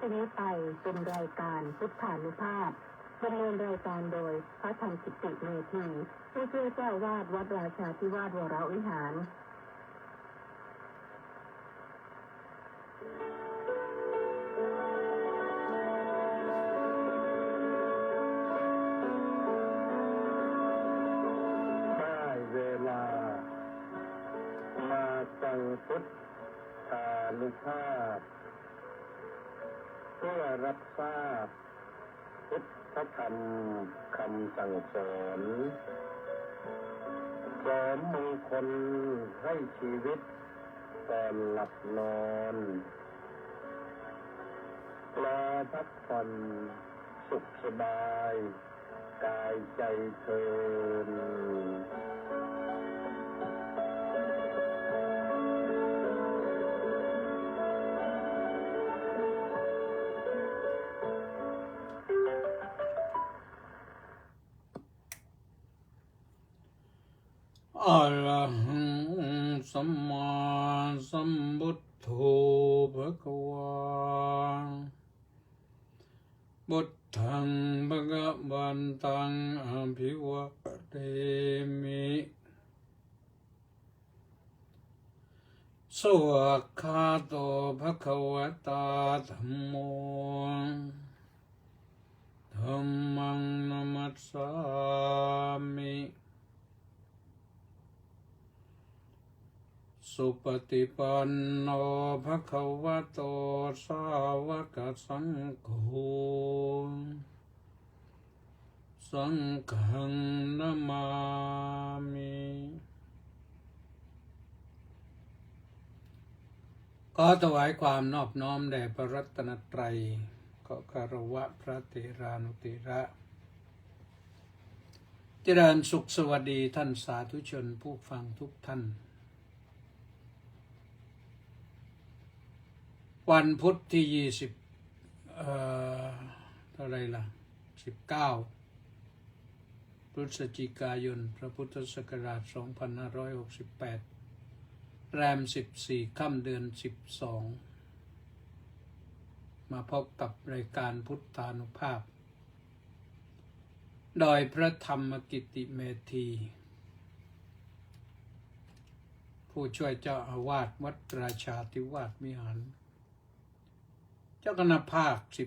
จากนี้ไปเป็นรายการพุทธานุภาพดำเนินรายการโดยพระธรรมกิติเมธีผู้ช่วยเจ้าวาดวัดราชาธิวาสวรวิหารได้เวลามาฟังพุทธานุภาพเพื่อรับทราบพุทธธรรมคำสั่งสอนเสริมมงคลให้ชีวิตก่อนหลับนอนปลาพักผ่อนสุขสบายกายใจเทินอะระหังสัมมาสัมพุทโธภะคะวาพุทธังภะคะวันตังอภิวะเทมิสวากขาโตภะคะวะตาธัมโมธัมมังนัมมัสสามิสุปฏิปันโนภะคะวะโตสาวกสังโฆสังฆังนะมามิขอถวายความนอบน้อมแด่พระรัตนตรัยขอคารวะพระเถรานุเถระเจริญสุขสวัสดีท่านสาธุชนผู้ฟังทุกท่านวันพุธที่เท่าไรล่ะ19พฤศจิกายนพระพุทธศักราช2568แรม14ค่ำเดือน12มาพบกับรายการพุทธานุภาพโดยพระธรรมกิติเมธีผู้ช่วยเจ้าอาวาสวัดราชาธิวาสวิหารเจ้าคณะภาค17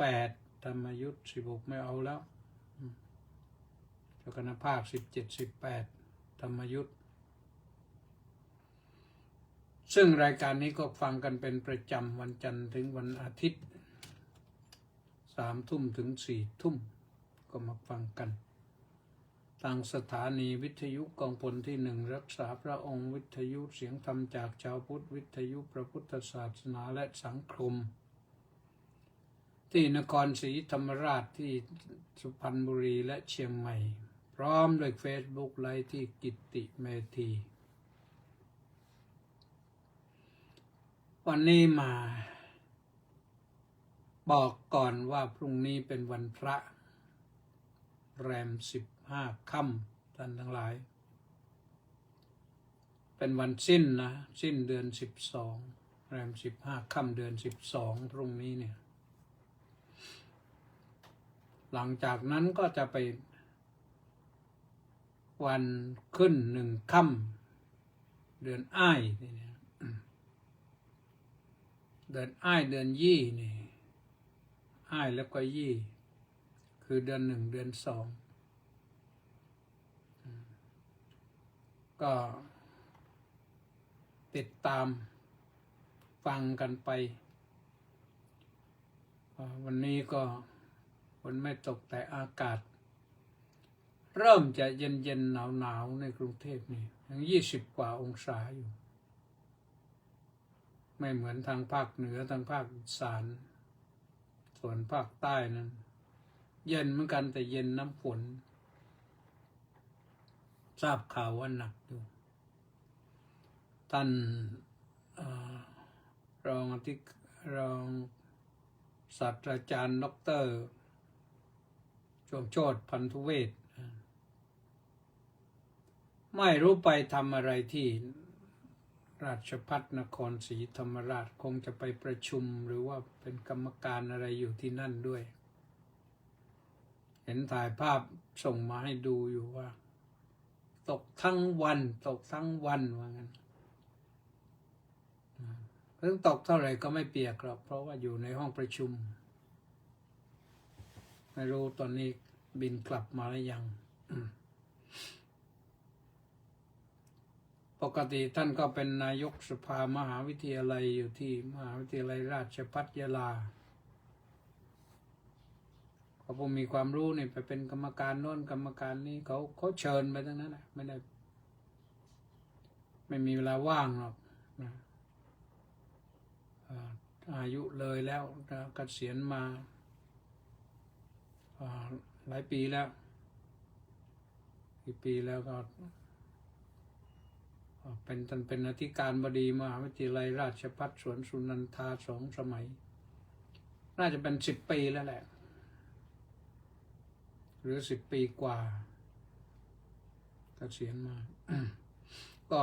18ธรรมยุทธ์16ไม่เอาแล้วเจ้าคณะภาค17 18ธรรมยุทธ์ซึ่งรายการนี้ก็ฟังกันเป็นประจำวันจันทร์ถึงวันอาทิตย์3 ทุ่มถึง4 ทุ่มก็มาฟังกันทางสถานีวิทยุกองพลที่1รักษาพระองค์วิทยุเสียงธรรมจากชาวพุทธวิทยุพระพุทธศาสนาและสังคมที่นครศรีธรรมราชที่สุพรรณบุรีและเชียงใหม่พร้อมด้วย Facebook ไลฟ์ที่กิตติเมธีวันนี้มาบอกก่อนว่าพรุ่งนี้เป็นวันพระแรม15 ค่ำท่านทั้งหลายเป็นวันสิ้นนะสิ้นเดือน12แรม15 ค่ำเดือน12พรุ่งนี้เนี่ยหลังจากนั้นก็จะไปวันขึ้น1 ค่ำเดือนอ้ายนี่เดือนอ้ายเดือนยี่นี่อ้ายแล้วก็ยี่คือเดือน1 เดือน2ก็ติดตามฟังกันไปวันนี้ก็ฝนไม่ตกแต่อากาศเริ่มจะเย็นๆหนาวๆในกรุงเทพนี่ยัง20 กว่าองศาอยู่ไม่เหมือนทางภาคเหนือทางภาคอีสานส่วนภาคใต้นั้นเย็นเหมือนกันแต่เย็นน้ำฝนทราบข่าวว่าหนักอยู่ท่านรองศาสตราจารย์ดร.ช่วงโชติพันธุเวชไม่รู้ไปทำอะไรที่ ราชภัฏนครศรีธรรมราชคงจะไปประชุมหรือว่าเป็นกรรมการอะไรอยู่ที่นั่นด้วย เห็นถ่ายภาพส่งมาให้ดูอยู่ว่า ตกทั้งวันว่างั้นถึงตกเท่าไหร่ก็ไม่เปียกหรอกเพราะว่าอยู่ในห้องประชุมไม่รู้ตอนนี้บินกลับมาหรือยังปกติท่านก็เป็นนายกสภามหาวิทยาลัยอยู่ที่มหาวิทยาลัยราชภัฏยะลาเขาผมมีความรู้นี่ไปเป็นกรรมการโน้นกรรมการนี้เขาเชิญไปทั้งนั้นแหละไม่มีเวลาว่างหรอกนะอายุเลยแล้วเกษียณมาหลายปีแล้วกี่ปีแล้วก็เป็นอธิการบดีมหาวิทยาลัยราชภัฏสวนสุนันทา2 สมัยน่าจะเป็น10 ปีแล้วแหละหรือ10 ปีกว่าเกษียณมา ก็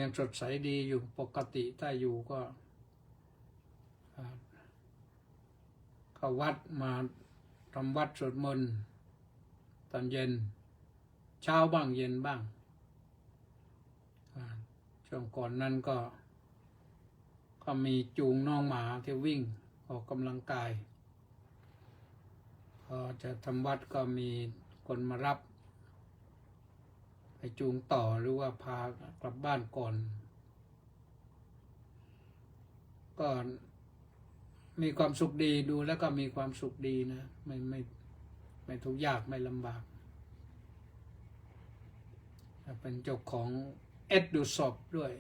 ยังสดใสดีอยู่ปกติถ้าอยู่ก็เข้าวัดมาทำวัดสวดมนต์ตอนเย็นเช้าบ้างเย็นบ้างช่วงก่อนนั้นก็มีจูงน้องหมาที่วิ่งออกกำลังกายพอจะทำวัดก็มีคนมารับไปจูงต่อหรือว่าพากลับบ้านก่อนก็มีความสุขดีดูแล้วก็มีความสุขดีนะไม่ทุกข์ยากไม่ลำบากเป็นเจ้าของเอ็ดดูซอฟด้วย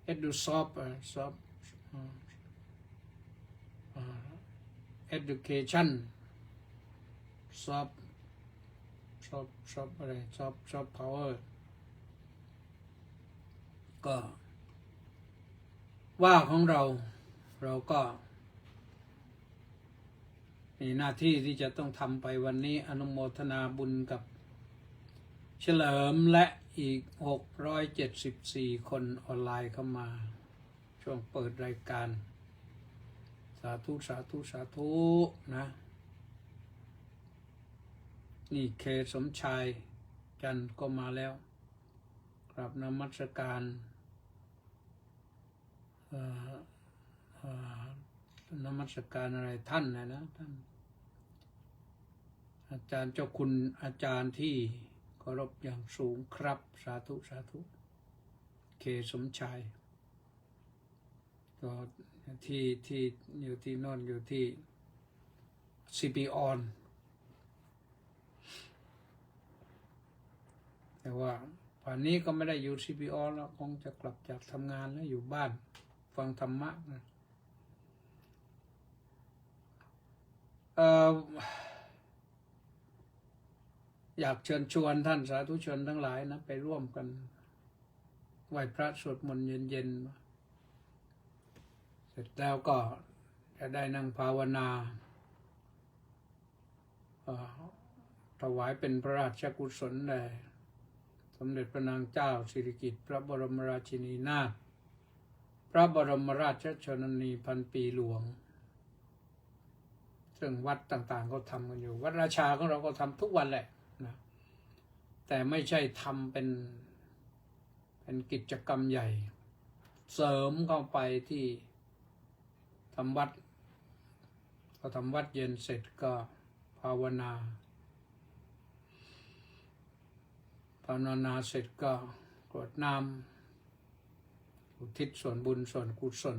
เอ็ดดูซอฟeducation ซอฟอะไรซอฟพาวเวอร์ก็ว่าของเราก็มีหน้าที่ที่จะต้องทำไปวันนี้อนุโมทนาบุญกับเฉลิมและอีก674 คนออนไลน์เข้ามาช่วงเปิดรายการสาธุนะนี่เคสมชายจันก็มาแล้วกราบนมัสการนมัสการอะไรท่านนะท่านอาจารย์เจ้าคุณอาจารย์ที่เคารพอย่างสูงครับสาธุเคสมชายก็ที่อยู่ที่โน่นอยู่ที่CP on แต่ว่าป่านนี้ก็ไม่ได้อยู่CP onแล้วคงจะกลับจากทำงานแล้วอยู่บ้านฟังธรรมะนะอยากเชิญชวนท่านสาธุชนทั้งหลายนะไปร่วมกันไหว้พระสวดมนต์เย็นๆเสร็จแล้วก็จะได้นั่งภาวนาถวายเป็นพระราชกุศลแด่สมเด็จพระนางเจ้าสิริกิติ์พระบรมราชินีนาถพระบรมราชชนนีพันปีหลวงซึ่งวัดต่างๆก็ทำกันอยู่วัดราชาของเราก็ทำทุกวันแหละนะแต่ไม่ใช่ทำเป็นกิจกรรมใหญ่เสริมเข้าไปที่ทำวัดพอทำวัดเย็นเสร็จก็ภาวนาเสร็จก็กรวดน้ำอุทิศส่วนบุญส่วนกุศล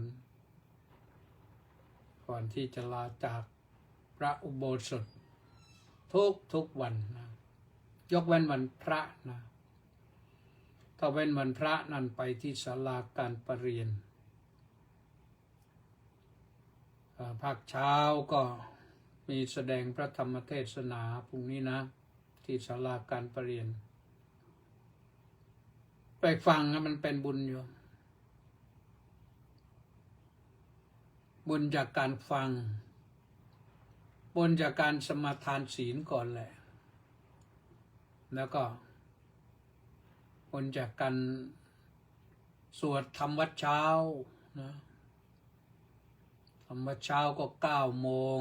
ก่อนที่จะลาจากพระอุโบสถทุกวันนะยกเว้นวันพระนะถ้าเว้นวันพระนั่นไปที่ศาลาการประเรียนภาคเช้าก็มีแสดงพระธรรมเทศนาพรุ่งนี้นะที่ศาลาการประเรียนไปฟังมันเป็นบุญอยู่บุญจากการฟังบุญจากการสมาทานศีลก่อนแหละแล้วก็ คนจากกันสวดธรรมวัดเช้านะธรรมวัดเช้าก็9 โมง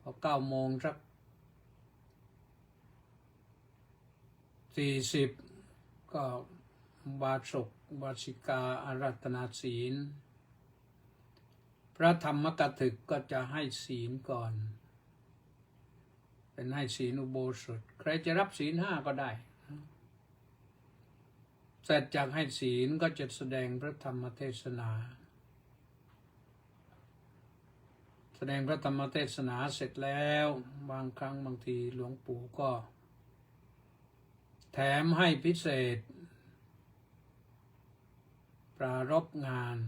พอ9 โมงสัก40ก็บาศกบาสิกาอาราธนาศีลพระธรรมกถึกก็จะให้ศีลก่อนเป็นให้ศีลอุโบสถใครจะรับศีล5ก็ได้เสร็จจากให้ศีลก็จะแสดงพระธรรมเทศนาแสดงพระธรรมเทศนาเสร็จแล้วบางครั้งบางทีหลวงปู่ก็แถมให้พิเศษปรารภงาน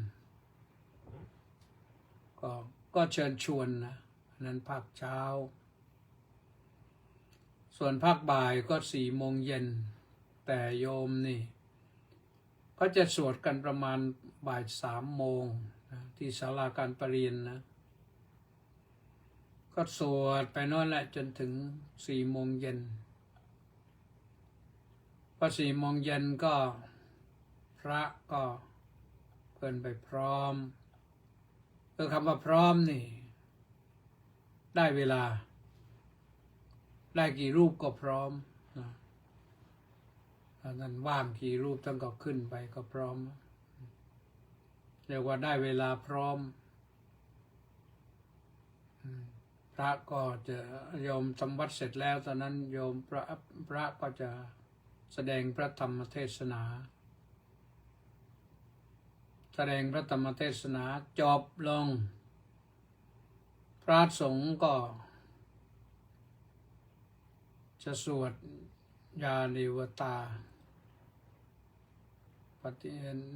ก็เชิญชวนนะนั้นภาคเช้าส่วนภาคบ่ายก็4 โมงเย็นแต่โยมนี่ก็จะสวดกันประมาณบ่าย3 โมงนะที่ศาลาการประเรียนนะก็สวดไปโน่นแหละจนถึง4 โมงเย็นพอ4 โมงเย็นก็พระก็เพิ่นไปพร้อมคือคำว่าพร้อมนี่ได้เวลาได้กี่รูปก็พร้อมนะนั้นว่างกี่รูปท่านก็ขึ้นไปก็พร้อมเรียกว่าได้เวลาพร้อมพระก็จะโยมทำวัดเสร็จแล้วตอนนั้นโยมพระก็จะแสดงพระธรรมเทศนาแสดงพระธรรมเทศนาจบลงพระสงฆ์ก็จะสวดยาเนวตา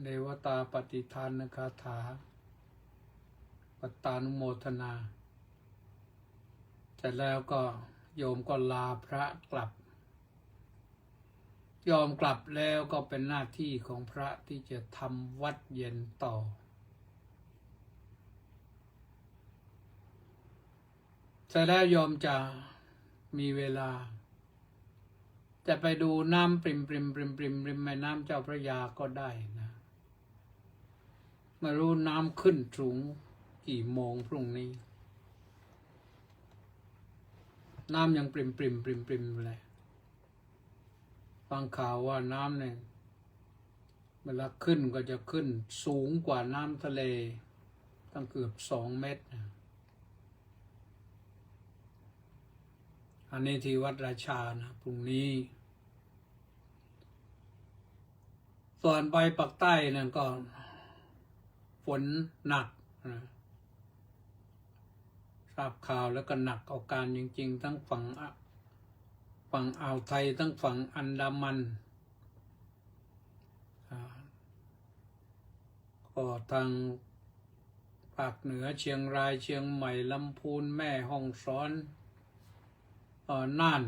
เนวตาปฏิทานคาถาปัตตานุโมทนาเสร็จแล้วก็โยมก็ลาพระกลับยอมกลับแล้วก็เป็นหน้าที่ของพระที่จะทำวัดเย็นต่อเสร็จแล้วโยมจะมีเวลาจะไปดูน้ำปริมริมแม่น้ำเจ้าพระยาก็ได้นะไม่รู้น้ำขึ้นสูงกี่โมงพรุ่งนี้น้ำยังปริมเลยฟังข่าวว่าน้ำเนี่ยเวลาขึ้นก็จะขึ้นสูงกว่าน้ำทะเลตั้งเกือบ2 เมตรนะอันนี้ที่วัดราชานะพรุ่งนี้ส่วนไปปักใต้นั่นก็ฝนหนักนะทราบข่าวแล้วก็หนักเอาการจริงๆทั้งฝั่งอ่าวไทยทั้งฝั่งอันดามันก็ทางภาคเหนือเชียงรายเชียงใหม่ลำพูนแม่ฮ่องสอนน่าน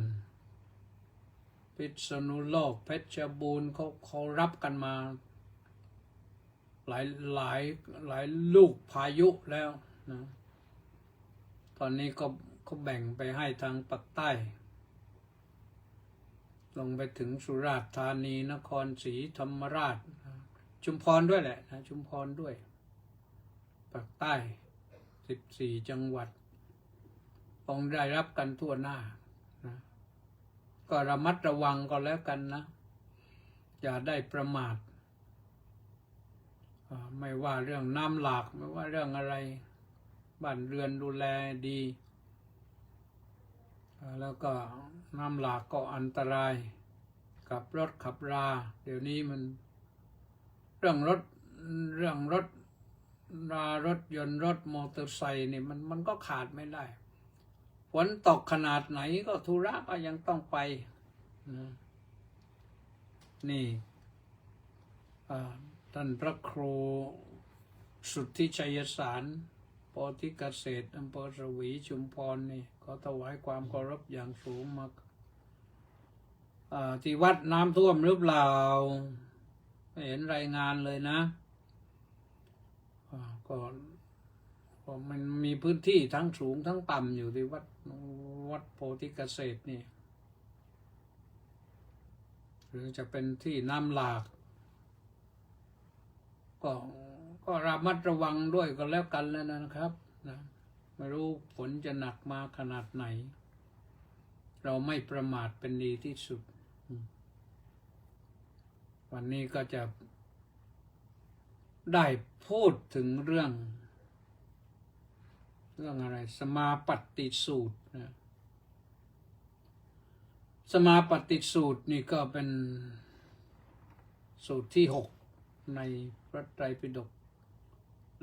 พิษณุโลกเพชรบูรณ์เขารับกันมาหลายลูกพายุแล้วนะตอนนี้ก็เขาแบ่งไปให้ทางปักใต้ลงไปถึงสุราษฎร์ธานีนครศรีธรรมราชชุมพรด้วยแหละนะชุมพรด้วยภาคใต้14 จังหวัดคงได้รับกันทั่วหน้านะก็ระมัดระวังก็แล้วกันนะอย่าได้ประมาทไม่ว่าเรื่องน้ำหลากไม่ว่าเรื่องอะไรบ้านเรือนดูแลดีแล้วก็น้ำหลากก็อันตรายกับรถขับราเดี๋ยวนี้มันเรื่องรถรถยนต์รถมอเตอร์ไซค์นี่มันก็ขาดไม่ได้ฝนตกขนาดไหนก็ธุระก็ยังต้องไปนี่ท่านพระครูสุทธิชัยสารโพธิเกษตรอำเภอสวีชุมพรนี่ขอถวายความเคารพอย่างสูงมาที่วัดน้ำท่วมหรือเปล่าไม่เห็นรายงานเลยนะก็มันมีพื้นที่ทั้งสูงทั้งต่ำอยู่ที่วัดโพธิเกษตรนี่ หรือจะเป็นที่น้ำหลาก ก็ระมัดระวังด้วยก็แล้วกันแล้วนะครับนะไม่รู้ฝนจะหนักมาขนาดไหน เราไม่ประมาทเป็นดีที่สุด วันนี้ก็จะได้พูดถึงเรื่องอะไรสมาปัตติสูตรนะสมาปัตติสูตรนี่ก็เป็นสูตรที่ 6ในพระไตรปิฎก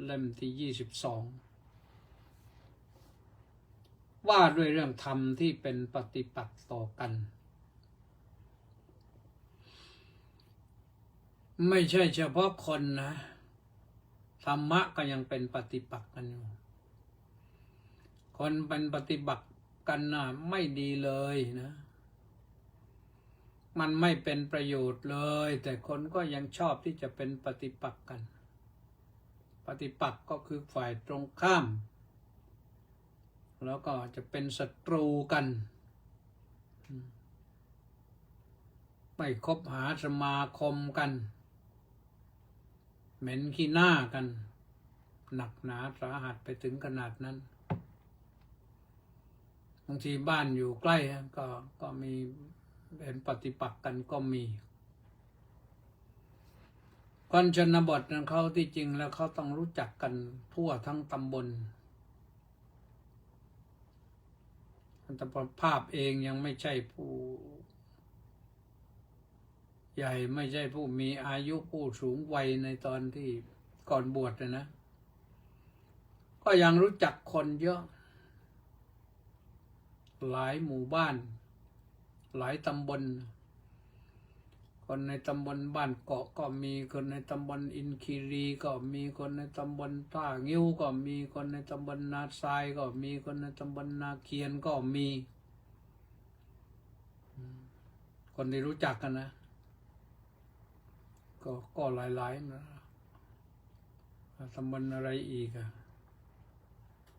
เล่มที่22ว่าด้วยเรื่องธรรมที่เป็นปฏิปักษ์ต่อกันไม่ใช่เฉพาะคนนะธรรมะก็ยังเป็นปฏิปักษ์กันอยู่คนเป็นปฏิบัติกันนะไม่ดีเลยนะมันไม่เป็นประโยชน์เลยแต่คนก็ยังชอบที่จะเป็นปฏิปักษ์กันปฏิปักษ์ก็คือฝ่ายตรงข้ามแล้วก็จะเป็นศัตรูกันไม่คบหาสมาคมกันเหม็นขี้หน้ากันหนักหนาสาหัสไปถึงขนาดนั้นบางทีบ้านอยู่ใกล้ก็มีเป็นปฏิปักษ์กันก็มีคนชนบทนั้นเขาที่จริงแล้วเขาต้องรู้จักกันทั่วทั้งตำบลอัตภาพเองยังไม่ใช่ผู้ใหญ่ไม่ใช่ผู้มีอายุผู้สูงวัยในตอนที่ก่อนบวชนะก็ยังรู้จักคนเยอะหลายหมู่บ้านหลายตำบลคนในตำบลบ้านเกาะก็มีคนในตำบลอินคีรีก็มีคนในตำบลท่างิ้วก็มีคนในตำบลนาทรายก็มีคนในตำบลนาเคียนก็มีคนที่รู้จักกันนะก็หลายๆนะตำบลอะไรอีกอะ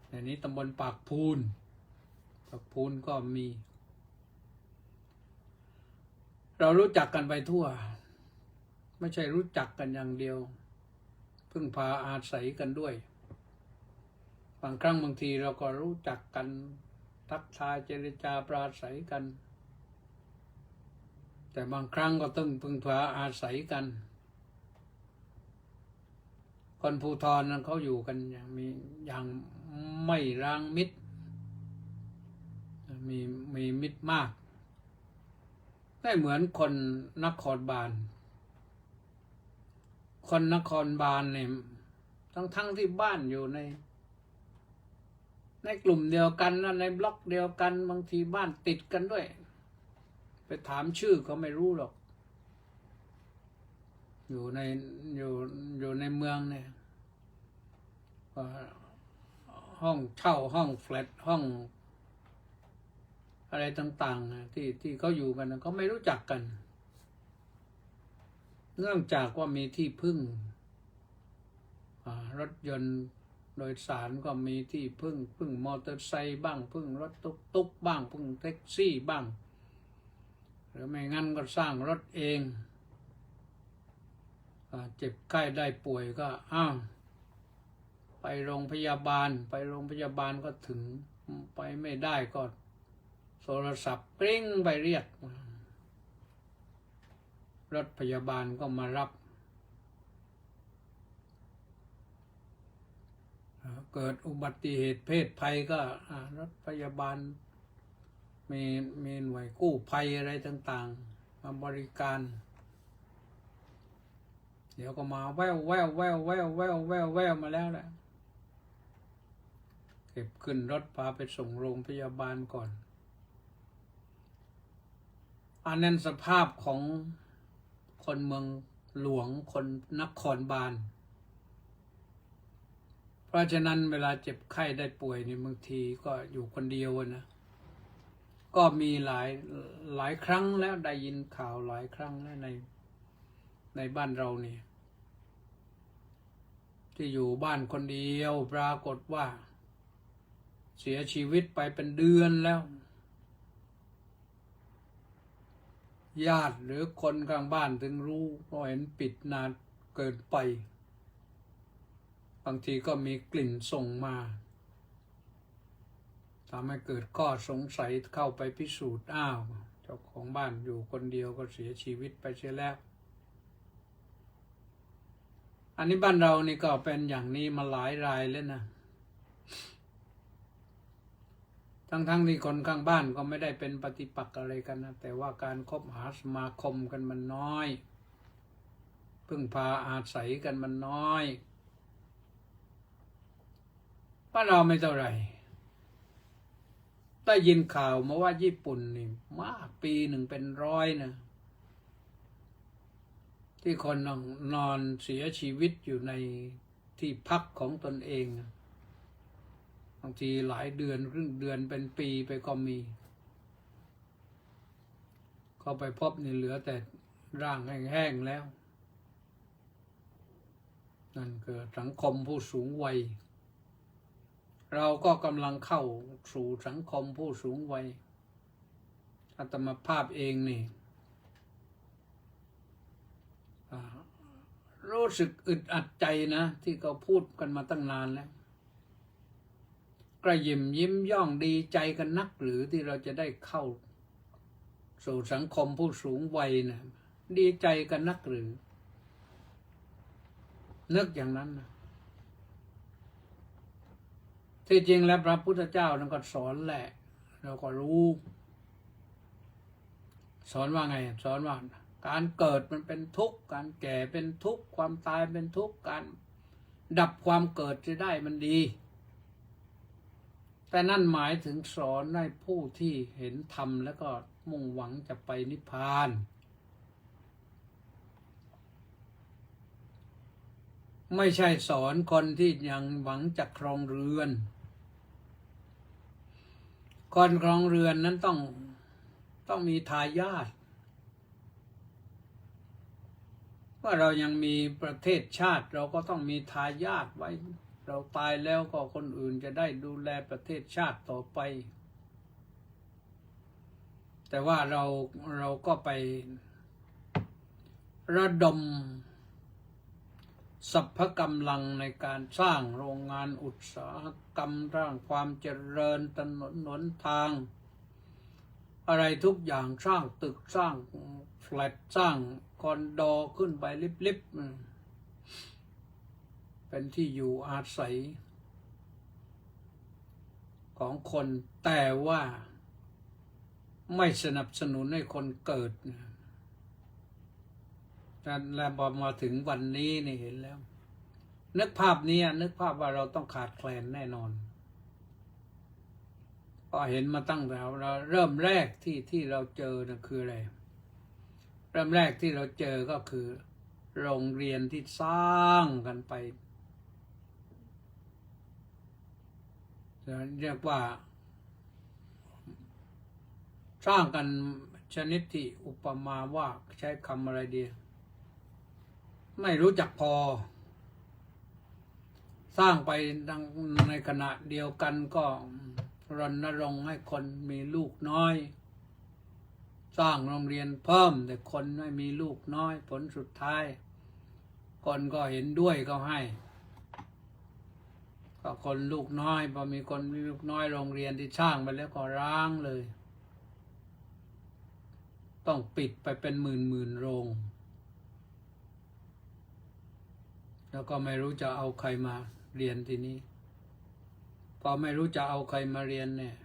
ในนี้ตำบลปากพูนก็มีเรารู้จักกันไปทั่วไม่ใช่รู้จักกันอย่างเดียวพึ่งพาอาศัยกันด้วยบางครั้งบางทีเราก็รู้จักกันทักทายเจรจาปราศัยกันแต่บางครั้งก็ต้องพึ่งพาอาศัยกันคนภูธรนั้นเขาอยู่กันอย่างไม่ร้างมิตรมีมิตรมากได้เหมือนคนนครบาลเนี่ยทั้งที่บ้านอยู่ในกลุ่มเดียวกันนะในบล็อกเดียวกันบางทีบ้านติดกันด้วยไปถามชื่อเขาไม่รู้หรอกอยู่ในเมืองเนี่ยห้องเช่าห้องแฟลตห้องอะไรต่างๆที่เขาอยู่กันเขาไม่รู้จักกันเนื่องจากว่ามีที่พึ่งรถยนต์โดยสารก็มีที่พึ่งมอเตอร์ไซค์บ้างพึ่งรถตุ๊กบ้างพึ่งแท็กซี่บ้างหรือไม่งั้นก็สร้างรถเองเจ็บไข้ได้ป่วยก็ไปโรงพยาบาลก็ถึงไปไม่ได้ก็โทรศัพท์กริ้งไปเรียกรถพยาบาลก็มารับเกิดอุบัติเหตุเพศภัยก็รถพยาบาลมีหน่วยกู้ภัยอะไรต่างๆมาบริการเดี๋ยวก็มาแววมาแล้วแหละเก็บขึ้นรถพาไปส่งโรงพยาบาลก่อนอันนั้นสภาพของคนเมืองหลวงคนนครบาลเพราะฉะนั้นเวลาเจ็บไข้ได้ป่วยนี่บางทีก็อยู่คนเดียวนะก็มีหลายครั้งแล้วได้ยินข่าวหลายครั้งแล้วในบ้านเรานี่ที่อยู่บ้านคนเดียวปรากฏว่าเสียชีวิตไปเป็นเดือนแล้ว ญาติหรือคนข้างบ้านถึงรู้เพราะเห็นปิดนานเกินไปบางทีก็มีกลิ่นส่งมาทำให้เกิดข้อสงสัยเข้าไปพิสูจน์อ้าวเจ้าของบ้านอยู่คนเดียวก็เสียชีวิตไปเสียแล้วอันนี้บ้านเรานี่ก็เป็นอย่างนี้มาหลายรายแล้วนะทั้งที่คนข้างบ้านก็ไม่ได้เป็นปฏิปักษ์อะไรกันนะแต่ว่าการคบหาสมาคมกันมันน้อยพึ่งพาอาศัยกันมันน้อยบ้านเราไม่เท่าไหร่ได้ยินข่าวมาว่าญี่ปุ่นนี่มากปีหนึ่งเป็น100นะที่คนนอนเสียชีวิตอยู่ในที่พักของตนเองบางทีหลายเดือนครึ่งเดือนเป็นปีไปก็มีเข้าไปพบนี่เหลือแต่ร่างแห้งๆแล้วนั่นคือสังคมผู้สูงวัยเราก็กำลังเข้าสู่สังคมผู้สูงวัยอาตมาภาพเองนี่รู้สึกอึดอัดใจนะที่เขาพูดกันมาตั้งนานแล้วกระยิมยิ้มย่องดีใจกันนักหรือที่เราจะได้เข้าสู่สังคมผู้สูงวัยนะดีใจกันนักหรือนึกอย่างนั้นนะที่จริงแล้วพระพุทธเจ้านั้นก็สอนแหละเราก็รู้สอนว่าไงสอนว่าการเกิดมันเป็นทุกข์การแก่เป็นทุกข์ความตายเป็นทุกข์การดับความเกิดจะได้มันดีแต่นั่นหมายถึงสอนให้ผู้ที่เห็นธรรมแล้วก็มุ่งหวังจะไปนิพพานไม่ใช่สอนคนที่ยังหวังจะครองเรือนคนครองเรือนนั้นต้องมีทายาทว่าเรายังมีประเทศชาติเราก็ต้องมีทายาทไว้เราตายแล้วก็คนอื่นจะได้ดูแลประเทศชาติต่อไปแต่ว่าเราก็ไประดมสรรพกำลังในการสร้างโรงงานอุตสาหกรรมสร้างความเจริญถนนหนทางอะไรทุกอย่างสร้างตึกสร้างแฟลตสร้างคอนโดขึ้นไปลิบๆเป็นที่อยู่อาศัยของคนแต่ว่าไม่สนับสนุนให้คนเกิดและพอมาถึงวันนี้นี่เห็นแล้วนึกภาพนี้นึกภาพว่าเราต้องขาดแคลนแน่นอนก็เห็นมาตั้งแต่เราเริ่มแรกที่เราเจอนะคืออะไรเริ่มแรกที่เราเจอก็คือโรงเรียนที่สร้างกันไปเรียกว่าสร้างกันชนิดที่อุปมาว่าใช้คำอะไรดีไม่รู้จักพอสร้างไปในขณะเดียวกันก็รณรงค์ให้คนมีลูกน้อยสร้างโรงเรียนเพิ่มแต่คนไม่มีลูกน้อยผลสุดท้ายคนก็เห็นด้วยก็ให้ก็คนลูกน้อยพอมีคนมีลูกน้อยโรงเรียนที่สร้างไปแล้วก็ร้างเลยต้องปิดไปเป็นหมื่นโรงแล้วก็ไม่รู้จะเอาใครมาเรียนที่นี้พอไม่รู้จะเอาใครมาเรียนเนี่ย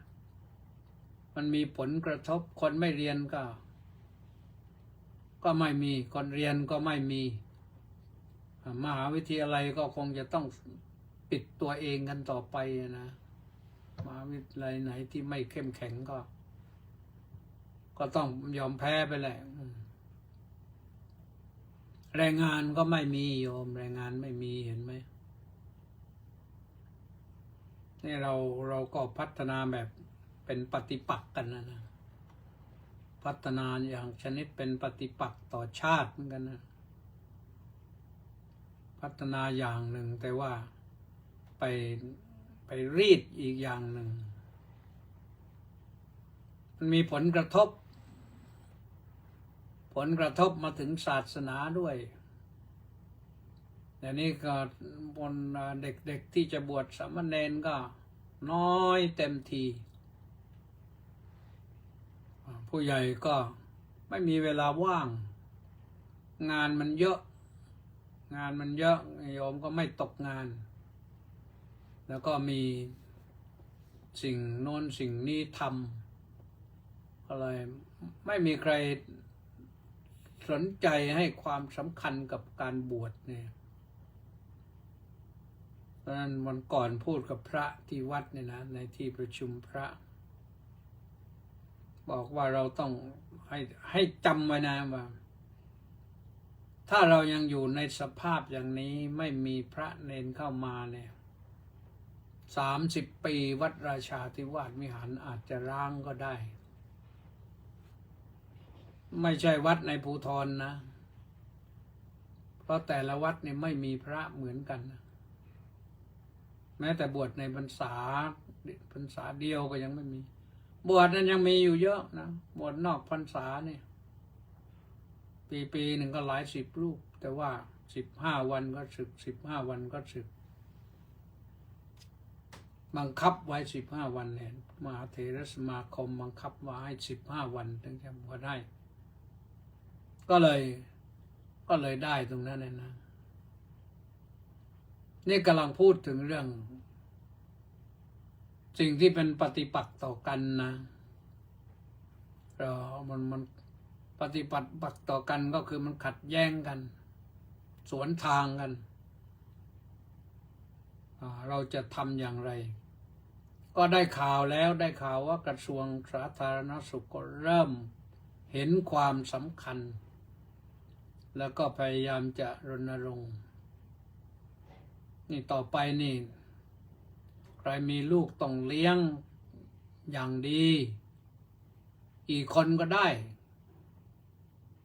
มันมีผลกระทบคนไม่เรียนก็ไม่มีคนเรียนก็ไม่มีมหาวิทยาลัยก็คงจะต้องปิดตัวเองกันต่อไปนะมหาวิทยาลัยไหนที่ไม่เข้มแข็งก็ต้องยอมแพ้ไปแหละแรงงานก็ไม่มีโยมแรงงานไม่มีเห็นไหมนี่เราก็พัฒนาแบบเป็นปฏิปักษ์กันนะพัฒนาอย่างชนิดเป็นปฏิปักษ์ต่อชาติเหมือนกันนะพัฒนาอย่างหนึ่งแต่ว่าไปรีดอีกอย่างหนึ่งมันมีผลกระทบ ผลกระทบมาถึงศาสนาด้วยแต่นี้ก็บนเด็กๆที่จะบวชสามเณรก็น้อยเต็มทีผู้ใหญ่ก็ไม่มีเวลาว่างงานมันเยอะโยมก็ไม่ตกงานแล้วก็มีสิ่งโน้นสิ่งนี้ทำอะไรไม่มีใครสนใจให้ความสำคัญกับการบวชเนี่ยเพราะฉะนั้นวันก่อนพูดกับพระที่วัดเนี่ยนะในที่ประชุมพระบอกว่าเราต้องให้จำไว้นะว่าถ้าเรายังอยู่ในสภาพอย่างนี้ไม่มีพระเนนเข้ามาเนี่ย30 ปีวัดราชาธิวาสวิหารอาจจะร้างก็ได้ไม่ใช่วัดในภูธรนะเพราะแต่ละวัดเนี่ยไม่มีพระเหมือนกันนะแม้แต่บวชในพรรษาเดียวก็ยังไม่มีบวชนั้นยังมีอยู่เยอะนะบวชนอกพรรษาเนี่ยปีหนึ่งก็หลาย10 รูปแต่ว่า15 วันก็สึก15 วันก็สึกบังคับไว้15 วันเนี่ยมหาเถรสมาคมบังคับไว้ให้15 วันถึงจะบวชได้ก็เลยได้ตรงนั้นเลยนะนี่กำลังพูดถึงเรื่องสิ่งที่เป็นปฏิปักษ์ต่อกันนะมันปฏิปักษ์ต่อกันก็คือมันขัดแย้งกันสวนทางกันเราจะทำอย่างไรก็ได้ข่าวว่ากระทรวงสาธารณสุขก็เริ่มเห็นความสำคัญแล้วก็พยายามจะรณรงค์นี่ต่อไปนี่ใครมีลูกต้องเลี้ยงอย่างดีกี่คนก็ได้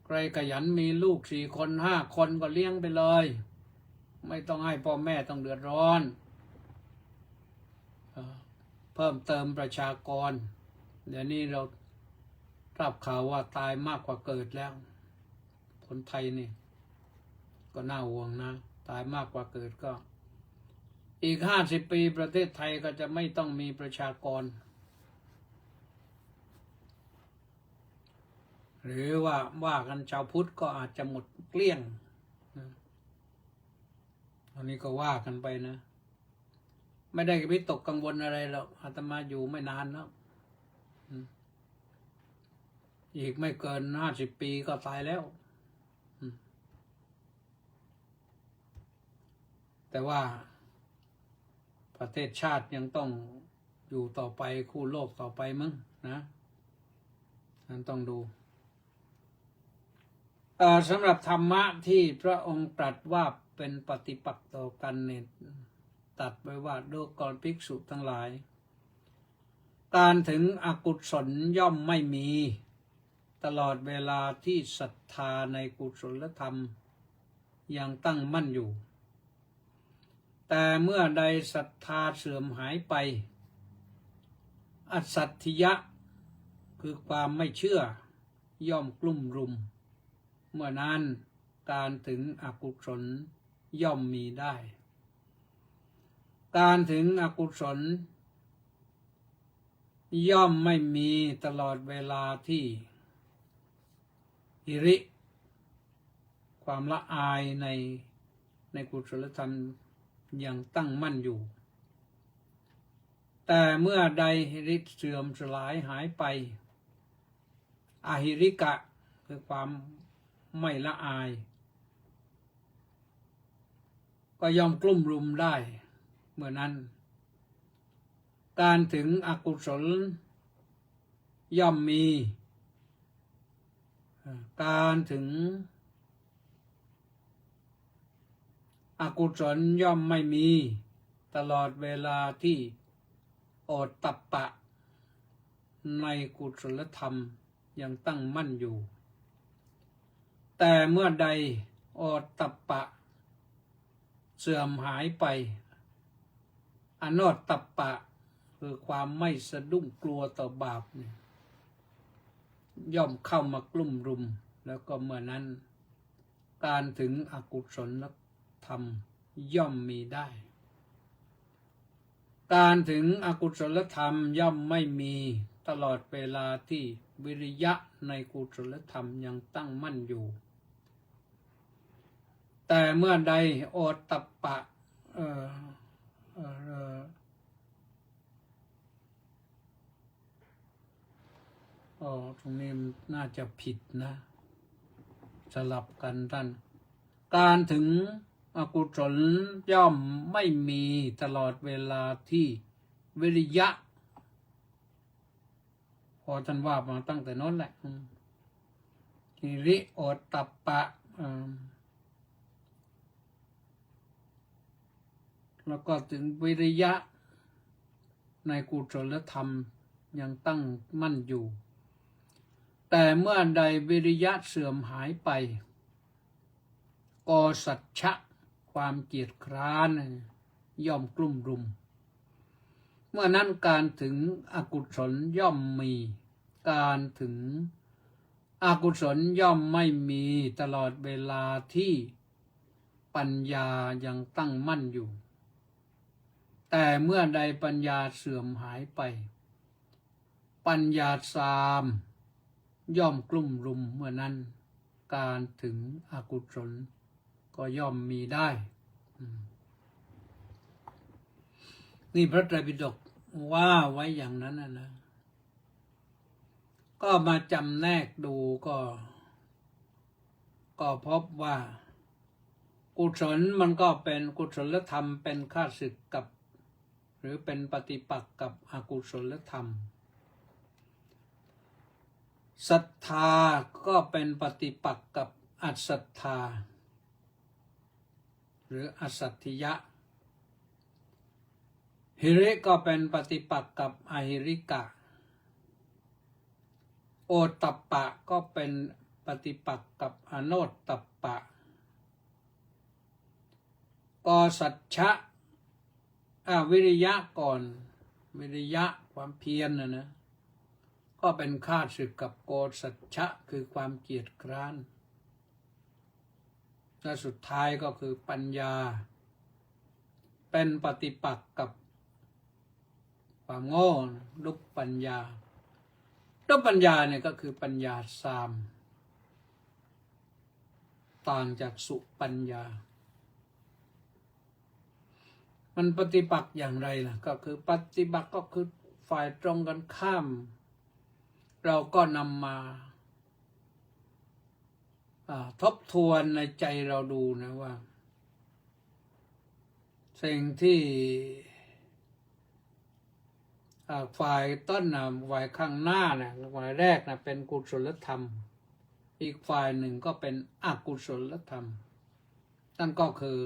ใครขยันมีลูก4 คน5 คนก็เลี้ยงไปเลยไม่ต้องให้พ่อแม่ต้องเดือดร้อนเพิ่มเติมประชากรเดี๋ยวนี้เราทราบข่าวว่าตายมากกว่าเกิดแล้วคนไทยนี่ก็น่าห่วงนะตายมากกว่าเกิดก็อีก50 ปีประเทศไทยก็จะไม่ต้องมีประชากรหรือว่ากันชาวพุทธก็อาจจะหมดเกลี้ยงอันนี้ก็ว่ากันไปนะไม่ได้วิตกกังวลอะไรหรอกอาตมาอยู่ไม่นานแล้วอีกไม่เกิน50 ปีก็ตายแล้วแต่ว่าประเทศชาติยังต้องอยู่ต่อไปคู่โลกต่อไปมั้งนะนั้นต้องดูสำหรับธรรมะที่พระองค์ตรัสว่าเป็นปฏิปักษ์ต่อกันเนี่ยตัดไว้ว่าดูก่อนภิกษุทั้งหลายการถึงอกุศลย่อมไม่มีตลอดเวลาที่ศรัทธาในกุศลธรรมยังตั้งมั่นอยู่แต่เมื่อใดศรัทธาเสื่อมหายไปอสัตถิยะคือความไม่เชื่อย่อมกลุ่มรุมเมื่อนั้นการถึงอกุศลย่อมมีได้การถึงอกุศลย่อมไม่มีตลอดเวลาที่หิริความละอายในกุศลธรรมยังตั้งมั่นอยู่แต่เมื่อใดหิริเสื่อมสลายหายไปอหิริกะคือความไม่ละอายก็ย่อมกลุ่มรุมได้เมื่อนั้นการถึงอกุศลย่อมมีการถึงอกุศลย่อมไม่มีตลอดเวลาที่โอตตัปปะในกุศลธรรมยังตั้งมั่นอยู่แต่เมื่อใดโอตตัปปะเสื่อมหายไปอโนตตัปปะคือความไม่สะดุ้งกลัวต่อบาปเนี่ยย่อมเข้ามากลุ่มรุม แล้วก็เมื่อนั้นการถึงอกุศลธรรมย่อมมีได้การถึงอกุศลธรรมย่อมไม่มีตลอดเวลาที่วิริยะในกุศลธรรมยังตั้งมั่นอยู่แต่เมื่อใดโอตตัปปะตรงนี้น่าจะผิดนะสลับกันท่านการถึงอกุศลย่อมไม่มีตลอดเวลาที่วิริยะพอท่านว่ามาตั้งแต่นั้นแหละฮิริโอตตัปปะแล้วก็ถึงวิริยะในกุศลธรรมยังตั้งมั่นอยู่แต่เมื่อใดวิริยะเสื่อมหายไปกสัจฉะความเกียจคร้านย่อมกลุ่มรุมเมื่อนั้นการถึงอกุศลย่อมมีการถึงอกุศลย่อมไม่มีตลอดเวลาที่ปัญญายังตั้งมั่นอยู่แต่เมื่อใดปัญญาเสื่อมหายไปปัญญาทรามย่อมกลุ่มรุมเมื่อนั้นการถึงอกุศลก็ย่อมมีได้นี่พระไตรปิฎกว่าไว้อย่างนั้นนะก็มาจำแนกดูก็พบว่ากุศลมันก็เป็นกุศลธรรมเป็นข้าศึกกับหรือเป็นปฏิปักษ์กับอกุศลธรรมศรัทธาก็เป็นปฏิปักษ์กับอศรัทธาหรืออสัตถิยะหิริก็เป็นปฏิปักษ์กับอหิริกะโอตตัปปะก็เป็นปฏิปักษ์กับอโนตตัปปะกสัจฉะวิริยะก่อนวิริยะความเพียรนะก็เป็นข้าศึกกับโกสัจฉะคือความเกียจคร้านและสุดท้ายก็คือปัญญาเป็นปฏิปักษ์กับความโง่ลุกปัญญาลุกปัญญาเนี่ยก็คือปัญญาสามต่างจากสุปัญญามันปฏิปักษ์อย่างไรล่ะก็คือปฏิปักษ์ก็คือฝ่ายตรงกันข้ามเราก็นำมาทบทวนในใจเราดูนะว่าสิ่งที่ฝ่ายต้นฝ่ายข้างหน้านะฝ่ายแรกนะเป็นกุศลธรรมอีกฝ่ายหนึ่งก็เป็นอกุศลธรรมนั่นก็คือ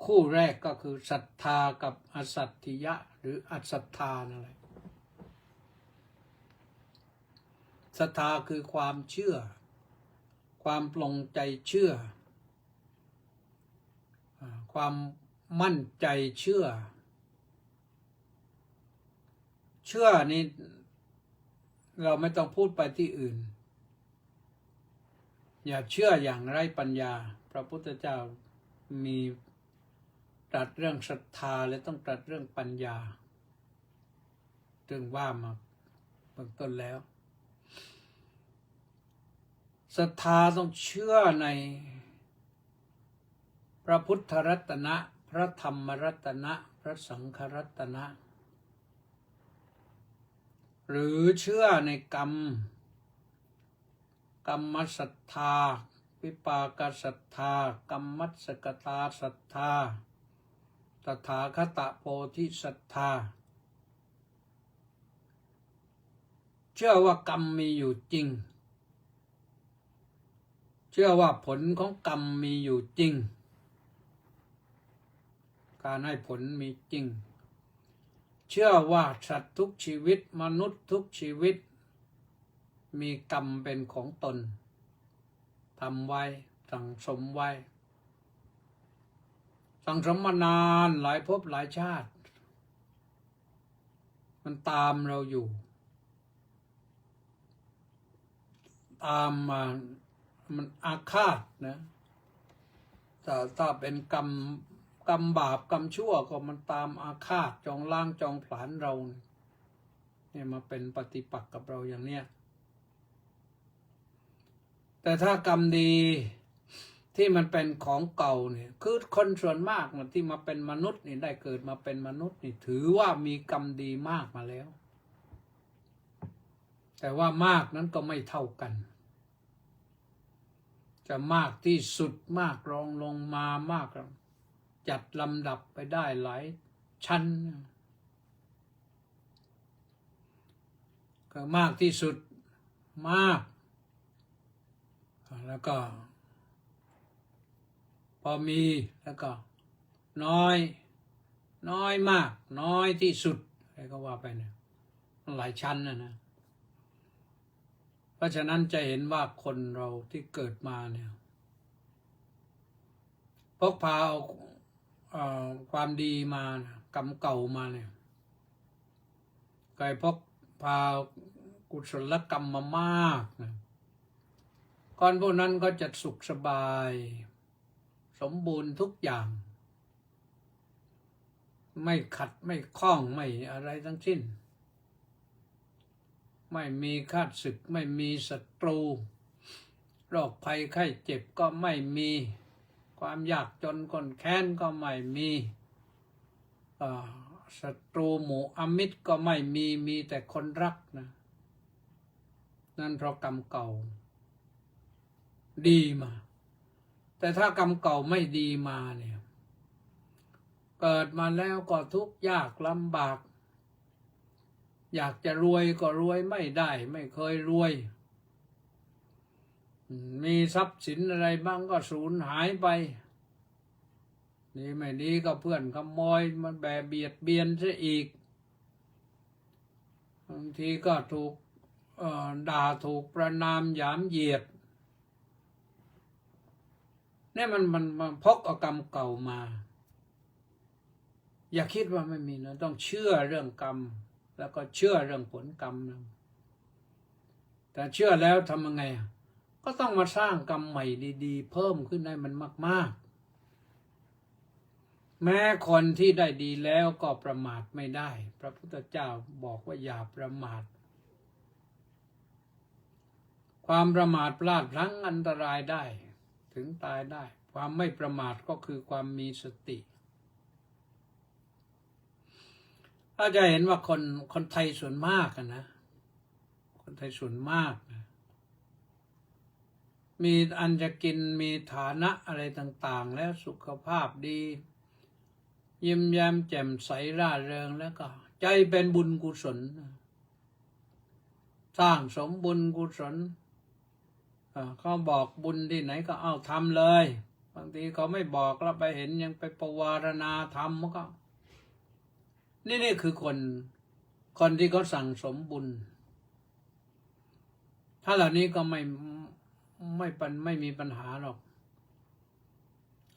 คู่แรกก็คือศรัทธากับอสัตถิยะหรืออศรัทธานั่นแหละศรัทธาคือความเชื่อความปลงใจเชื่อความมั่นใจเชื่อนี่เราไม่ต้องพูดไปที่อื่นอย่าเชื่ออย่างไร้ปัญญาพระพุทธเจ้ามีตรัสเรื่องศรัทธาและต้องตรัสเรื่องปัญญาจึงว่ามาเบื้องต้นแล้วศรัทธาต้องเชื่อในพระพุทธรัตนะพระธรรมรัตนะพระสังฆรัตนะหรือเชื่อในกรรมศรัทธาวิปากศรัทธากรรมัสสกตาศรัทธาตถาคตโพธิศรัทธาเชื่อว่ากรรมมีอยู่จริงเชื่อว่าผลของกรรมมีอยู่จริงการให้ผลมีจริงเชื่อว่าสัตว์ทุกชีวิตมนุษย์ทุกชีวิตมีกรรมเป็นของตนทำไว้สั่งสมไว้สั่งสมมานานหลายภพหลายชาติมันตามเราอยู่ตามมา มันอาฆาตนะถ้าเป็นกรรมบาปกรรมชั่วก็มันตามอาฆาตจองล้างจองผลาญเราเนี่ยมาเป็นปฏิปักษ์กับเราอย่างเนี้ยแต่ถ้ากรรมดีที่มันเป็นของเก่าเนี่ยคือคนส่วนมากนะที่มาเป็นมนุษย์นี่ได้เกิดมาเป็นมนุษย์นี่ถือว่ามีกรรมดีมากมาแล้วแต่ว่ามากนั้นก็ไม่เท่ากันจะมากที่สุดมากรองลงมามากจัดลำดับไปได้หลายชั้นก็มากที่สุดมากแล้วก็พอมีแล้วก็น้อยมากน้อยที่สุดอะไรก็ว่าไปเนี่ยหลายชั้นนะเพราะฉะนั้นจะเห็นว่าคนเราที่เกิดมาเนี่ยพกพาเอาความดีมากรรมเก่ามาเนี่ยเคยพกพากุศลกรรมมามากนะก่อนพวกนั้นก็จะสุขสบายสมบูรณ์ทุกอย่างไม่ขัดไม่ข้องไม่อะไรทั้งสิ้นไม่มีข้าศึกไม่มีศัตรูโรคภัยไข้เจ็บก็ไม่มีความยากจนคนแค้นก็ไม่มีศัตรูหมู่อมิตรก็ไม่มีแต่คนรักนะนั่นเพราะกรรมเก่าดีมาแต่ถ้ากรรมเก่าไม่ดีมาเนี่ยเกิดมาแล้วก็ทุกข์ยากลำบากอยากจะรวยก็รวยไม่ได้ไม่เคยรวยมีทรัพย์สินอะไรบ้างก็สูญหายไปนี่ไม่ดีก็เพื่อนขโมยมันเบียดเบียนซะอีกบางทีก็ถูกด่าถูกประณามหยามเหยียดเนี่ยมันพกเอากรรมเก่ามาอย่าคิดว่าไม่มีนะต้องเชื่อเรื่องกรรมแล้วก็เชื่อเรื่องผลกรรมนะแต่เชื่อแล้วทำยังไงก็ต้องมาสร้างกรรมใหม่ดีๆเพิ่มขึ้นให้มันมากๆแม้คนที่ได้ดีแล้วก็ประมาทไม่ได้พระพุทธเจ้าบอกว่าอย่าประมาทความประมาทพลาดพลั้งอันตรายได้ถึงตายได้ความไม่ประมาทก็คือความมีสติถ้าจะเห็นว่าคนไทยส่วนมากนะคนไทยส่วนมากนะมีอันจะกินมีฐานะอะไรต่างๆแล้วสุขภาพดียิ้มแย้มแจ่มใสร่าเริงแล้วก็ใจเป็นบุญกุศลสร้างสมบุญกุศลเขาบอกบุญที่ไหนก็เอาทำเลยบางทีเขาไม่บอกแล้วไปเห็นยังไปประวารณาทำมันก็นี่คือคนที่เขาสั่งสมบุญถ้าเหล่านี้ก็ไม่มีปัญหาหรอก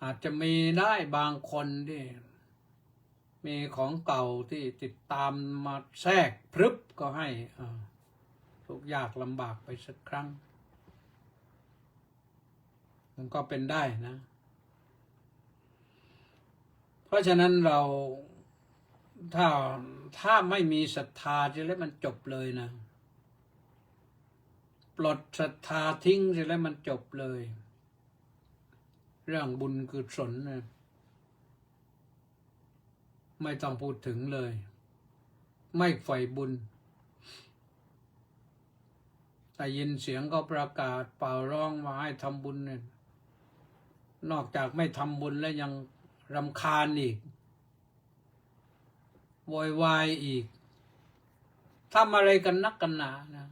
อาจจะมีได้บางคนที่มีของเก่าที่ติดตามมาแทรกพรึบก็ให้ทุกข์ยากลำบากไปสักครั้งมันก็เป็นได้นะเพราะฉะนั้นเราถ้าไม่มีศรัทธาจะแล้วมันจบเลยนะปลดศรัทธาทิ้งจะแล้วมันจบเลยเรื่องบุญกุศลนะไม่ต้องพูดถึงเลยไม่ใฝ่บุญแต่ยินเสียงก็ประกาศเป่าร้องมาให้ทำบุญเนี่ยนอกจากไม่ทำบุญแล้วยังรำคาญอีกโวยวายอีกทำอะไรกันนักกันหนานะ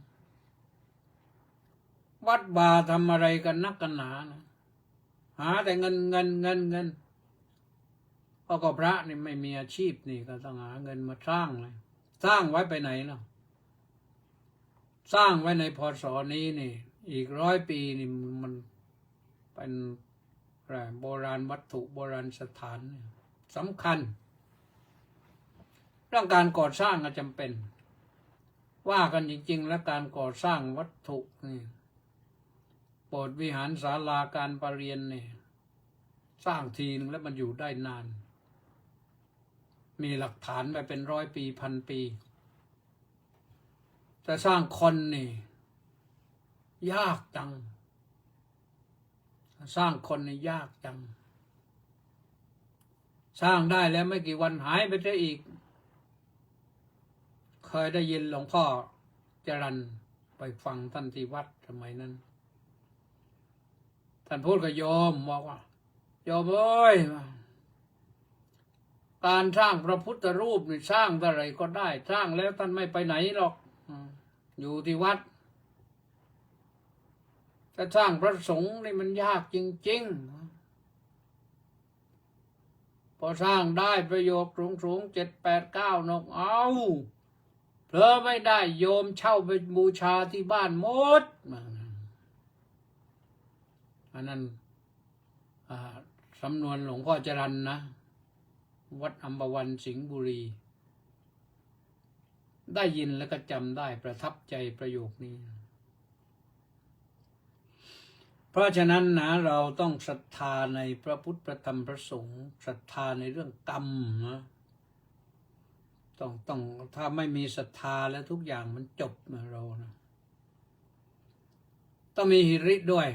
วัดบาทำอะไรกันนักกันหนานะหาแต่เงินเพราะก็พระนี่ไม่มีอาชีพนี่ก็ต้องหาเงินมาสร้างเลยสร้างไว้ไปไหนล่ะสร้างไว้ในพศนี้นี่อีก100 ปีนี่มันเป็นโบราณวัตถุโบราณสถานสำคัญเรื่องการก่อสร้างก็จำเป็นว่ากันจริงๆแล้วการก่อสร้างวัตถุนี่ โบสถ์วิหารศาลาการประเรียนเนี่ยสร้างทีนึงแล้วมันอยู่ได้นาน มีหลักฐานไปเป็นร้อยปีพันปีแต่สร้างคนนี่ยากจังสร้างคนนี่ยากจังสร้างได้แล้วไม่กี่วันหายไปได้อีกเคยได้ยินหลวงพ่อจรัญไปฟังท่านที่วัดสมัยนั้นท่านพูดกับโยมบอกว่าโยมเอ้ยการสร้างพระพุทธรูปนี่สร้างอะไรก็ได้สร้างแล้วท่านไม่ไปไหนหรอกอยู่ที่วัดจะสร้างพระสงฆ์นี่มันยากจริงๆพอสร้างได้ประโยชน์สูง7 8 9นกเอาเพลอไม่ได้โยมเช่าไปบูชาที่บ้านหมดอันนั้นสำนวนหลวงพ่อจรัญนะวัดอัมพวันสิงห์บุรีได้ยินแล้วก็จำได้ประทับใจประโยคนี้เพราะฉะนั้นนะเราต้องศรัทธาในพระพุทธพระธรรมพระสงฆ์ศรัทธาในเรื่องกรรมนะต้องถ้าไม่มีศรัทธาแล้วทุกอย่างมันจบนะเรานะต้องมีหิริด้วย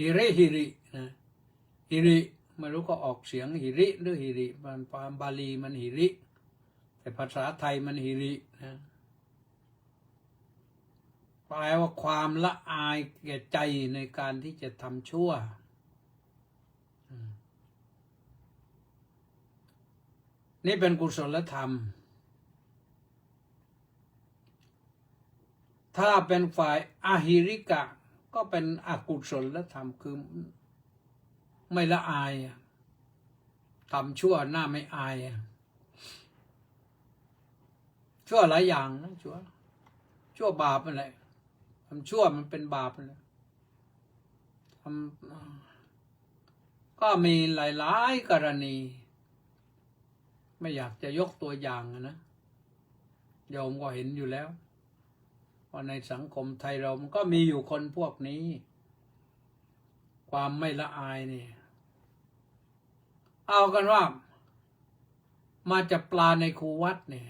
หิรินะหิริไม่รู้ก็ออกเสียงหิริหรือหิริมันบาลีมันหิริแต่ภาษาไทยมันหิรินะแปลว่าความละอายแก่ใจในการที่จะทำชั่วนี่เป็นกุศลธรรมถ้าเป็นฝ่ายอหิริกะก็เป็นอกุศลธรรมคือไม่ละอายทำชั่วหน้าไม่อายชั่วหลายอย่างนะชั่วบาปนั่นแหละทำชั่วมันเป็นบาปนั่นแหละก็มีหลายๆกรณีไม่อยากจะยกตัวอย่างนะโยมก็เห็นอยู่แล้วว่าในสังคมไทยเรามันก็มีอยู่คนพวกนี้ความไม่ละอายนี่เอากันว่ามาจับปลาในคูวัดเนี่ย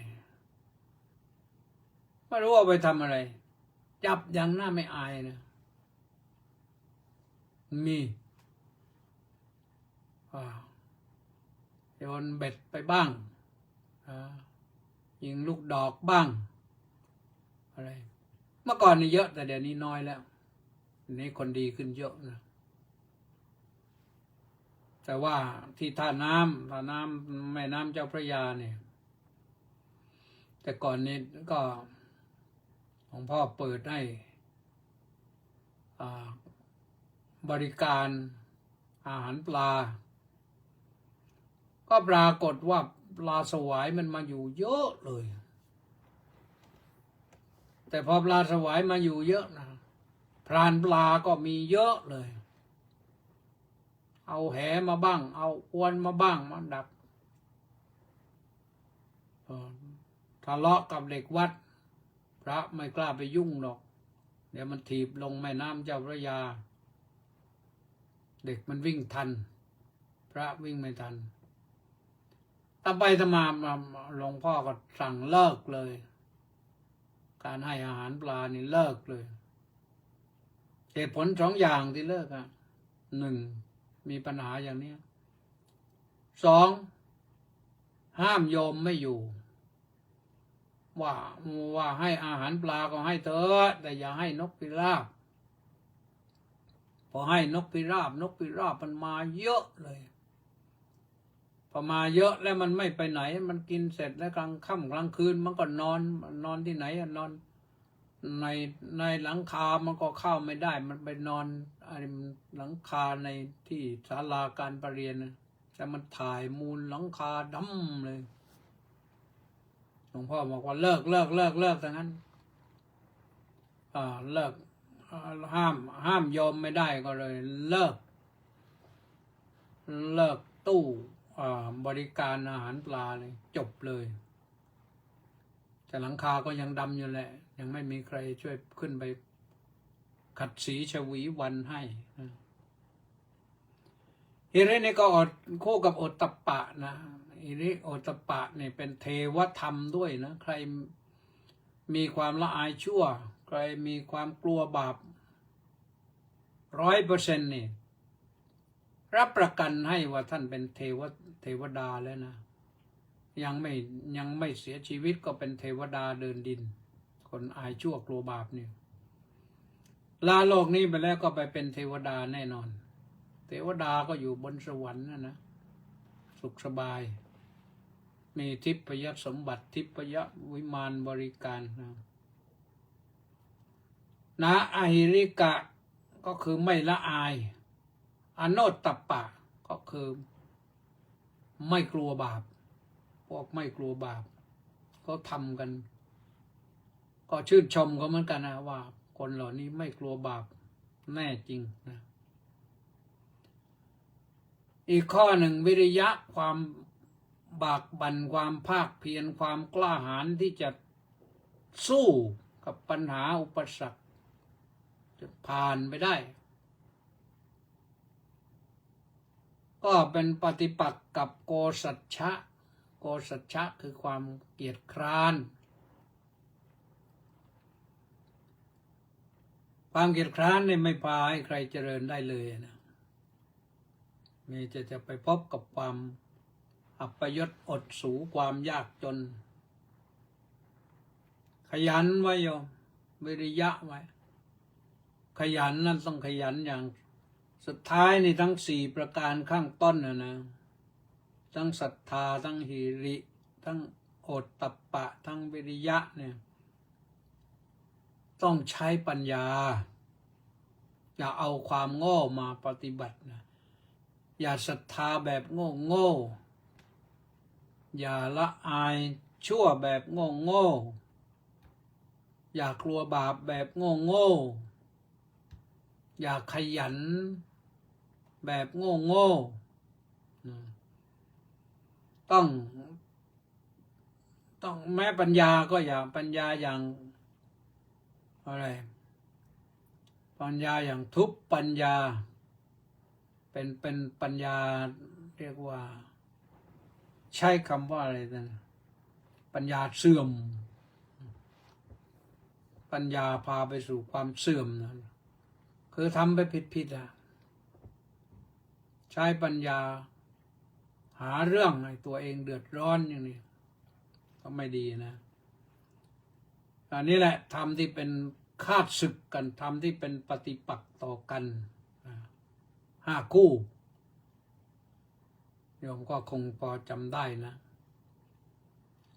ไม่รู้ว่าไปทำอะไรจับอย่างหน้าไม่อายนะมีโยนเบ็ดไปบ้างยิงลูกดอกบ้างอะไรเมื่อก่อนนี่เยอะแต่เดี๋ยวนี้น้อยแล้วนี้คนดีขึ้นเยอะนะแต่ว่าที่ท่าน้ำแม่น้ำเจ้าพระยาเนี่ยแต่ก่อนนี้ก็หลวงพ่อเปิดให้บริการอาหารปลาก็ปรากฏว่าปลาสวายมันมาอยู่เยอะเลยแต่พอปลาสวายมาอยู่เยอะนะพรานปลาก็มีเยอะเลยเอาแหมาบ้างเอาอวนมาบ้างมาดักทะเลาะกับเด็กวัดพระไม่กล้าไปยุ่งหรอกเดี๋ยวมันถีบลงแม่น้ำเจ้าพระยาเด็กมันวิ่งทันพระวิ่งไม่ทันต่อไปทำมาหลวงพ่อก็สั่งเลิกเลยการให้อาหารปลานี่เลิกเลยเหตุผล2 อย่างที่เลิก1มีปัญหาอย่างนี้2ห้ามโยมไม่อยู่ว่าให้อาหารปลาก็ให้เถอะแต่อย่าให้นกพิราบพอให้นกพิราบมันมาเยอะเลยพอมาเยอะแล้วมันไม่ไปไหนมันกินเสร็จแล้วกลางค่ำกลางคืนมันก็นอนที่ไหนนอนในหลังคามันก็เข้าไม่ได้มันไปนอนหลังคาในที่ศาลาการประเรียนนะแต่มันถ่ายมูลหลังคาดำเลยหลวงพ่อบอกว่าเลิกทั้งนั้นเลิกห้ามโยมไม่ได้ก็เลยเลิกตู้บริการอาหารปลาเลยจบเลยแต่หลังคาก็ยังดำอยู่แหละยังไม่มีใครช่วยขึ้นไป ขัดสีชวีวันให้ฮิรินี่ก็อดคู่กับโอตตัปปะนะฮิริโอตตัปปะเนี่ยเป็นเทวธรรมด้วยนะใครมีความละอายชั่วใครมีความกลัวบาป100%นี่รับประกันให้ว่าท่านเป็นเทวดาแล้วนะยังไม่เสียชีวิตก็เป็นเทวดาเดินดินคนอายชั่วกลัวบาปเนี่ยลาโลกนี้ไปแล้วก็ไปเป็นเทวดาแน่นอนเทวดาก็อยู่บนสวรรค์นะสุขสบายมีทิพยสมบัติทิพยวิมานบริการนะอหิริกะก็คือไม่ละอายอโนตตัปปะก็คือไม่กลัวบาปพวกไม่กลัวบาปเขาทำกันก็ชื่นชมเขาเหมือนกันนะว่าคนเหล่านี้ไม่กลัวบาปแน่จริงนะอีกข้อหนึ่งวิริยะความบากบั่นความภาคเพียรความกล้าหาญที่จะสู้กับปัญหาอุปสรรคจะผ่านไปได้ก็เป็นปฏิปักษ์กับโกสัจฉะโกสัจฉะคือความเกียจคร้านความเกียจคร้านเนี่ยไม่พาให้ใครเจริญได้เลยนะมีจะไปพบกับความอัปยศอดสูความยากจนขยันไว้โยมวิริยะไว้ขยันนั่นต้องขยันอย่างสุดท้ายนี่ทั้ง4ประการข้างต้นนะทั้งศรัทธาทั้งหิริทั้งโอตตัปปะทั้งวิริยะเนี่ยต้องใช้ปัญญาอย่าเอาความโง่มาปฏิบัตินะอย่าศรัทธาแบบโง่อย่าละอายชั่วแบบโง่อย่ากลัวบาปแบบโง่อย่าขยันแบบโง่ต้องแม้ปัญญาก็อย่าปัญญาอย่างอะไรปัญญาอย่างทุพปัญญาเป็นปัญญาเรียกว่าใช้คำว่าอะไรนะปัญญาเสื่อมปัญญาพาไปสู่ความเสื่อมนะคือทำไปผิดอ่ะใช้ปัญญาหาเรื่องให้ตัวเองเดือดร้อนอย่างนี้ก็ไม่ดีนะอันนี้แหละทำที่เป็นฆาตศึกกันทำที่เป็นปฏิปักษ์ต่อกัน5 คู่โยมก็คงพอจำได้นะ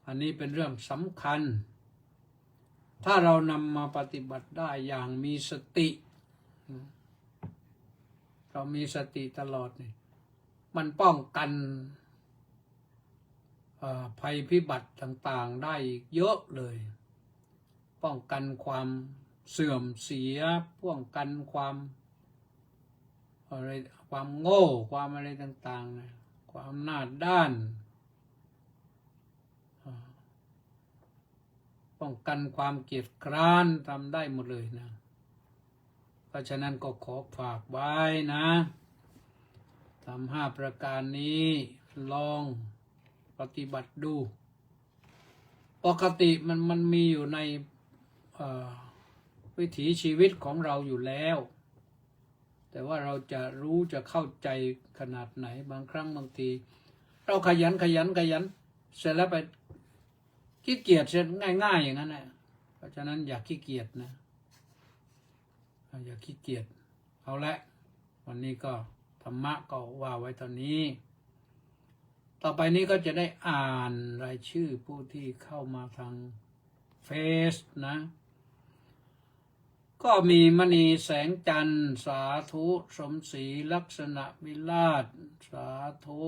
อันนี้เป็นเรื่องสำคัญถ้าเรานำมาปฏิบัติได้อย่างมีสติเรามีสติตลอดนี่มันป้องกันภัยพิบัติต่างๆได้เยอะเลยป้องกันความเสื่อมเสียป้องกันความอะไรความโง่ความอะไรต่างๆนะความหน้าด้านป้องกันความเกียจคร้านทำได้หมดเลยนะเพราะฉะนั้นก็ขอฝากไว้นะทำ5 ประการนี้ลองปฏิบัติดูปกติมันมีอยู่ในวิถีชีวิตของเราอยู่แล้วแต่ว่าเราจะรู้จะเข้าใจขนาดไหนบางครั้งบางทีเราขยันเสร็จแล้วไปขี้เกียจเสร็จง่ายๆอย่างนั้นแหละเพราะฉะนั้นอย่าขี้เกียจนะอย่าขี้เกียจเอาละวันนี้ก็ธรรมะก็ว่าไว้ตอนนี้ต่อไปนี้ก็จะได้อ่านรายชื่อผู้ที่เข้ามาทางเฟซนะก็มีมณีแสงจันทร์สาธุสมศรีลักษณะวิราชสาธุ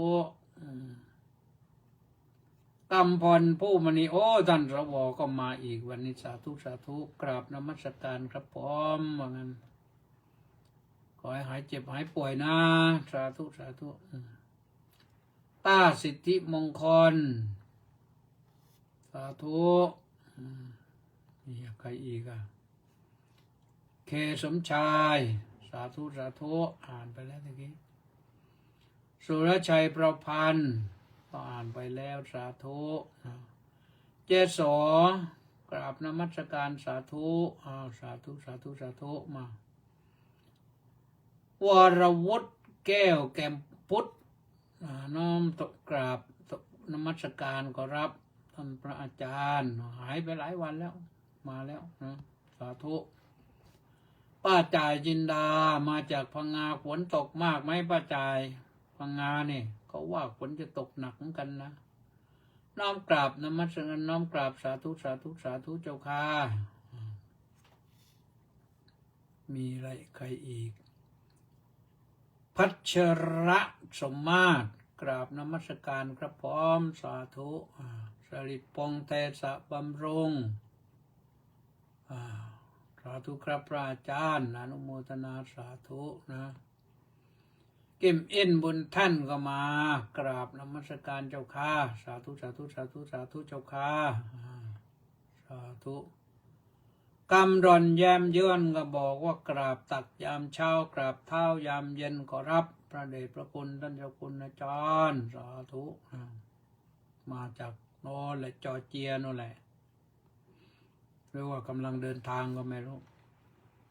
กำพรผู้มณีโอ้ท่านสวก็มาอีกวันนี้สาธุกราบนมัสการครับผมว่างั้นขอให้หายเจ็บหายป่วยนะสาธุต้าสิทธิมงคลสาธุนี่ใครอีกอ่ะ เคสมชาย สาธุสาธุอ่านไปแล้วตะกี้สุรชัยประพันธ์ก็อ่านไปแล้วสาธุเจโสกราบนมัสการสาธุสาธุสาธุสาธุมาวรวุฒิแก้วแก้มพุทธน้อมตกราบนมัสการก็รับท่านพระอาจารย์หายไปหลายวันแล้วมาแล้วนะสาธุป้าจ่ายจินดามาจากพังงาฝนตกมากไหมป้าจ่ายพังงาเนี่ยเขาว่าฝนจะตกหนักเหมือนกันนะน้อมกราบนมัสการน้อมกราบสาธุสาธุสาธุเจ้าค่ะมีอะไรใครอีกพัชระสมมาตรกราบนมัสการครับพร้อมสาธุสริปงเตสะบำรุงสาธุครับพระอาจารย์อนุโมทนาสาธุนะกิมอินบุญท่านก็มากราบนมัสการเจ้าค่ะสาธุสาธุสาธุสาธุเจ้าค่ะสาธุกำรอนแยมเยื่อนก็บอกว่ากราบตักยามเช้ากราบเท้ายามเย็นก็รับพระเดชพระคุณท่านเจ้าคุณอาจารย์สาธุมาจากโน่นแหละจอร์เจียโน่นแหละหรือว่ากำลังเดินทางก็ไม่รู้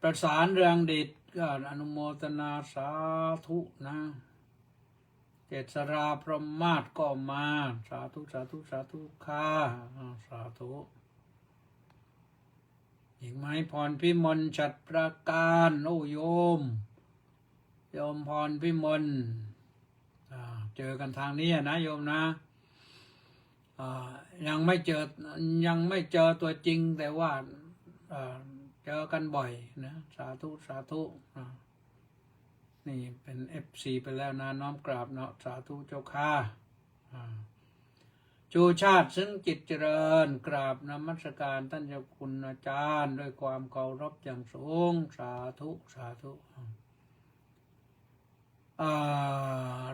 ประสานเรืองดิตก็อนุโมทนาสาธุนะเจษราพรหมมาศก็มาสาธุสาธุสาธุค่ะสาธุอีกไหมพรพิมลฉัตรประการโอ้โยมพรพิมลเจอกันทางนี้นะโยมนะยังไม่เจอตัวจริงแต่ว่าเจอกันบ่อยนะสาธุสาธุนี่เป็น FC ไปแล้วนะน้อมกราบเนาะสาธุเจ้าค่ะชูชาติซึ่งจิตเจริญกราบนมัสการท่านเจ้าคุณอาจารย์ด้วยความเคารพอย่างสูงสาธุสาธุ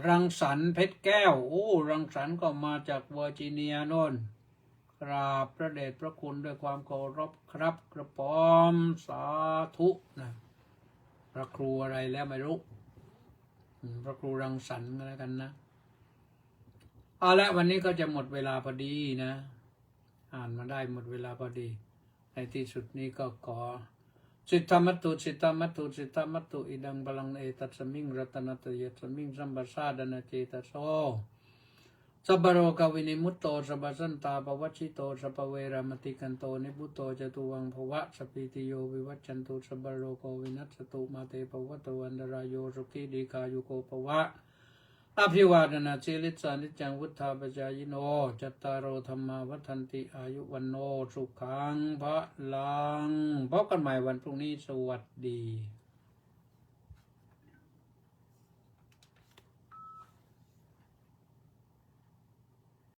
รังสรรค์เพชรแก้วรังสรรค์ก็มาจากเวอร์จิเนียโน่นกราบพระเดชพระคุณด้วยความเคารพครับกระป๋อมสาธุนะพระครูอะไรแล้วไม่รู้พระครูรังสรรค์อะไรกันนะและวันนี้ก็จะหมดเวลาพอดีนะอ่านมาได้หมดเวลาพอดีในที่สุดนี้ก็ขอสิทธมัตตุสิทธมัตตุสิทธมัตตุอิดังบาลังเอตัสมิงรัตนตยสมิงสัมปสาดนาเจตโสสัพพโรกวินิมุตโตสัพพสันตาปวัชชิโตสัพพเวรามติกันโตนิพุตโตจตุวังภวะสปิติโยวิวัชชันตุสัพพโรโกวินัสตุมาเตภวะตวันตรายโยสุขีดีคายุโกภวะอภิวาทนาสิริสานิจังวุฒาปจายโนจัตตารโอธรรมาวัฏันติอายุวันโนสุขังพระลังพบกันใหม่วันพรุ่งนี้สวัสดี